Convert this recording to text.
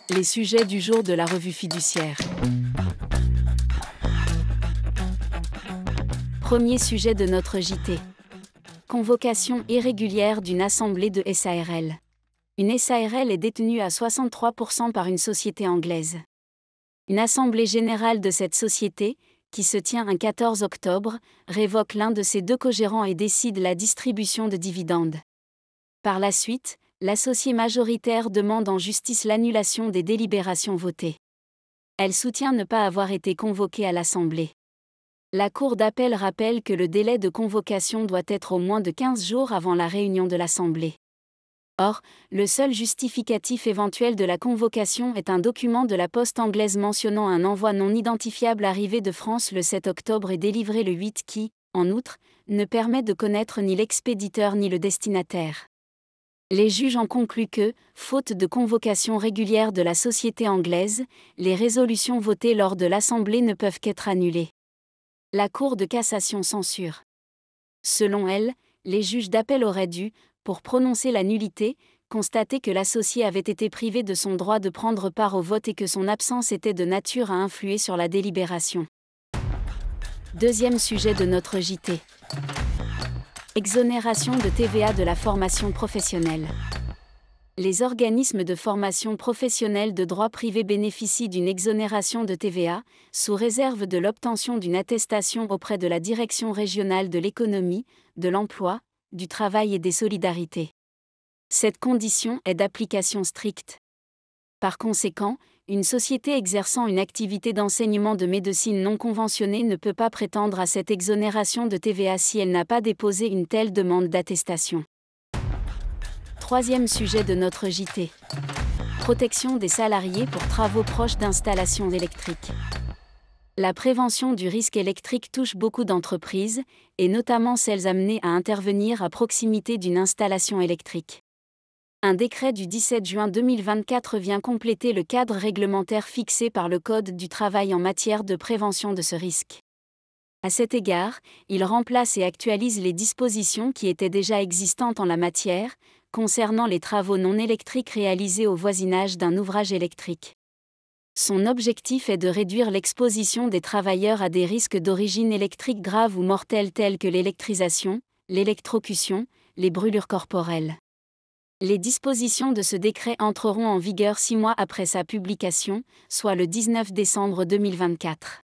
Les sujets du jour de la revue fiduciaire. Premier sujet de notre JT. Convocation irrégulière d'une assemblée de SARL. Une SARL est détenue à 63% par une société anglaise. Une assemblée générale de cette société, qui se tient un 14 octobre, révoque l'un de ses deux cogérants et décide la distribution de dividendes. Par la suite, l'associé majoritaire demande en justice l'annulation des délibérations votées. Elle soutient ne pas avoir été convoquée à l'Assemblée. La Cour d'appel rappelle que le délai de convocation doit être au moins de 15 jours avant la réunion de l'Assemblée. Or, le seul justificatif éventuel de la convocation est un document de la Poste anglaise mentionnant un envoi non identifiable arrivé de France le 7 octobre et délivré le 8 qui, en outre, ne permet de connaître ni l'expéditeur ni le destinataire. Les juges en concluent que, faute de convocation régulière de la société anglaise, les résolutions votées lors de l'Assemblée ne peuvent qu'être annulées. La Cour de cassation censure. Selon elle, les juges d'appel auraient dû, pour prononcer la nullité, constater que l'associé avait été privé de son droit de prendre part au vote et que son absence était de nature à influer sur la délibération. Deuxième sujet de notre JT. Exonération de TVA de la formation professionnelle. Les organismes de formation professionnelle de droit privé bénéficient d'une exonération de TVA, sous réserve de l'obtention d'une attestation auprès de la Direction régionale de l'économie, de l'emploi, du travail et des solidarités. Cette condition est d'application stricte. Par conséquent, une société exerçant une activité d'enseignement de médecine non conventionnée ne peut pas prétendre à cette exonération de TVA si elle n'a pas déposé une telle demande d'attestation. Troisième sujet de notre JT. Protection des salariés pour travaux proches d'installations électriques. La prévention du risque électrique touche beaucoup d'entreprises, et notamment celles amenées à intervenir à proximité d'une installation électrique. Un décret du 17 juin 2024 vient compléter le cadre réglementaire fixé par le Code du travail en matière de prévention de ce risque. À cet égard, il remplace et actualise les dispositions qui étaient déjà existantes en la matière, concernant les travaux non électriques réalisés au voisinage d'un ouvrage électrique. Son objectif est de réduire l'exposition des travailleurs à des risques d'origine électrique grave ou mortels tels que l'électrisation, l'électrocution, les brûlures corporelles. Les dispositions de ce décret entreront en vigueur 6 mois après sa publication, soit le 19 décembre 2024.